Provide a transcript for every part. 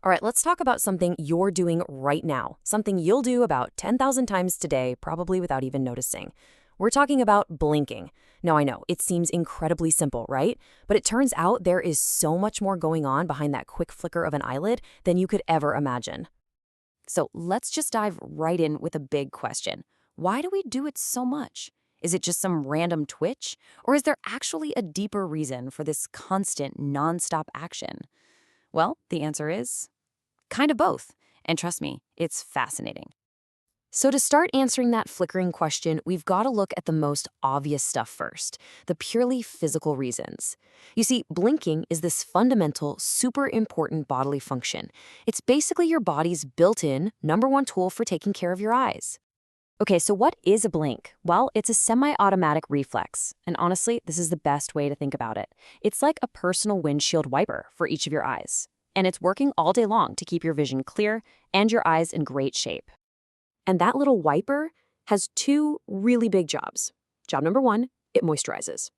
All right, let's talk about something you're doing right now, something you'll do about 10,000 times today, probably without even noticing. We're talking about blinking. Now, I know it seems incredibly simple, right? But it turns out there is so much more going on behind that quick flicker of an eyelid than you could ever imagine. So let's just dive right in with a big question. Why do we do it so much? Is it just some random twitch? Or is there actually a deeper reason for this constant, nonstop action? Well, the answer is kind of both. And trust me, it's fascinating. So to start answering that flickering question, we've got to look at the most obvious stuff first, the purely physical reasons. You see, blinking is this fundamental, super important bodily function. It's basically your body's built-in #1 tool for taking care of your eyes. Okay, so what is a blink? Well, it's a semi-automatic reflex. And honestly, this is the best way to think about it. It's like a personal windshield wiper for each of your eyes. And it's working all day long to keep your vision clear and your eyes in great shape. And that little wiper has two really big jobs. Job #1, it moisturizes.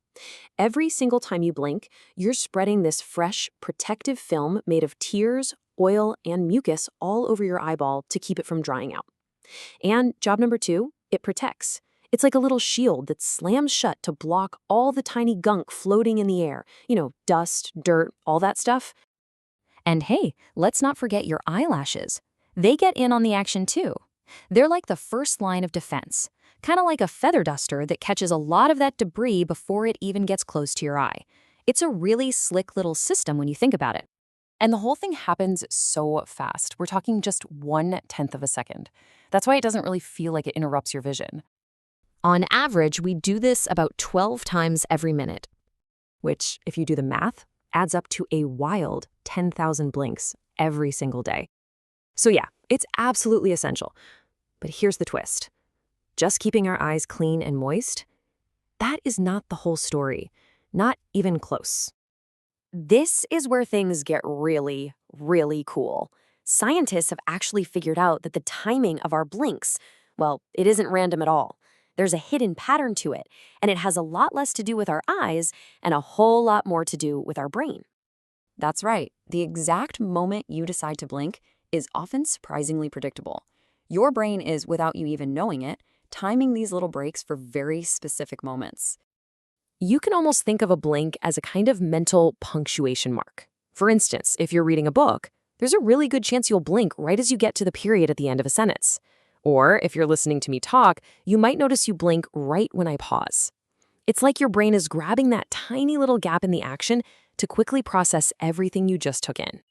Every single time you blink, you're spreading this fresh, protective film made of tears, oil, and mucus all over your eyeball to keep it from drying out. And job #2, it protects. It's like a little shield that slams shut to block all the tiny gunk floating in the air. Dust, dirt, all that stuff. And hey, let's not forget your eyelashes. They get in on the action too. They're like the first line of defense, kind of like a feather duster that catches a lot of that debris before it even gets close to your eye. It's a really slick little system when you think about it. And the whole thing happens so fast. We're talking just 1/10 of a second. That's why it doesn't really feel like it interrupts your vision. On average, we do this about 12 times every minute, which, if you do the math, adds up to a wild 10,000 blinks every single day. So yeah, it's absolutely essential. But here's the twist. Just keeping our eyes clean and moist, that is not the whole story. Not even close. This is where things get really, really cool. Scientists have actually figured out that the timing of our blinks, well, it isn't random at all. There's a hidden pattern to it, and it has a lot less to do with our eyes and a whole lot more to do with our brain. That's right. The exact moment you decide to blink is often surprisingly predictable. Your brain is, without you even knowing it, timing these little breaks for very specific moments. You can almost think of a blink as a kind of mental punctuation mark. For instance, if you're reading a book, there's a really good chance you'll blink right as you get to the period at the end of a sentence. Or if you're listening to me talk, you might notice you blink right when I pause. It's like your brain is grabbing that tiny little gap in the action to quickly process everything you just took in.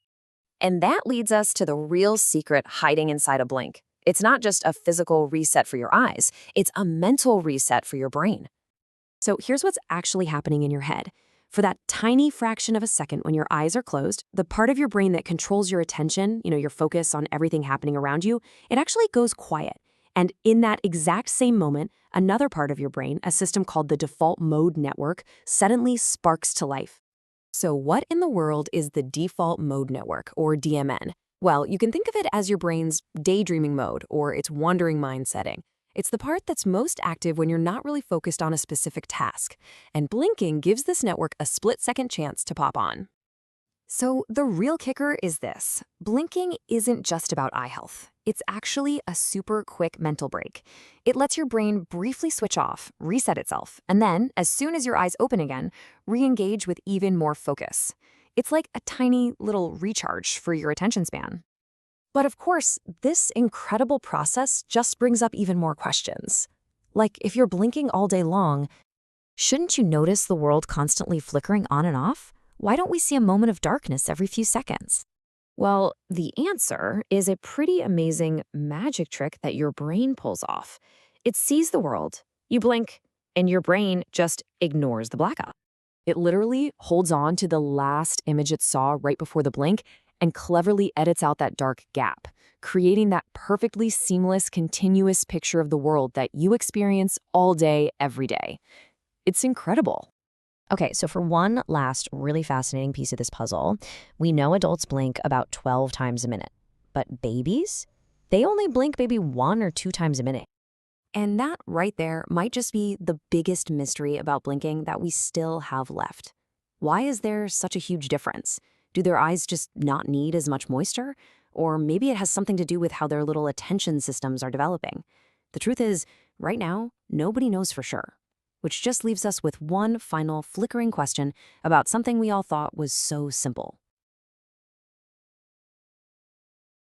And that leads us to the real secret hiding inside a blink. It's not just a physical reset for your eyes, it's a mental reset for your brain. So here's what's actually happening in your head. For that tiny fraction of a second when your eyes are closed, the part of your brain that controls your attention, your focus on everything happening around you, it actually goes quiet. And in that exact same moment, another part of your brain, a system called the default mode network, suddenly sparks to life. So what in the world is the default mode network, or DMN? Well, you can think of it as your brain's daydreaming mode, or its wandering mind setting. It's the part that's most active when you're not really focused on a specific task, and blinking gives this network a split-second chance to pop on. So the real kicker is this. Blinking isn't just about eye health. It's actually a super quick mental break. It lets your brain briefly switch off, reset itself, and then, as soon as your eyes open again, re-engage with even more focus. It's like a tiny little recharge for your attention span. But of course, this incredible process just brings up even more questions. Like, if you're blinking all day long, shouldn't you notice the world constantly flickering on and off? Why don't we see a moment of darkness every few seconds? Well, the answer is a pretty amazing magic trick that your brain pulls off. It sees the world, you blink, and your brain just ignores the blackout. It literally holds on to the last image it saw right before the blink and cleverly edits out that dark gap, creating that perfectly seamless, continuous picture of the world that you experience all day, every day. It's incredible. Okay, so for one last really fascinating piece of this puzzle, we know adults blink about 12 times a minute. But babies? They only blink maybe 1 or 2 times a minute. And that right there might just be the biggest mystery about blinking that we still have left. Why is there such a huge difference? Do their eyes just not need as much moisture? Or maybe it has something to do with how their little attention systems are developing. The truth is, right now, nobody knows for sure. Which just leaves us with one final flickering question about something we all thought was so simple.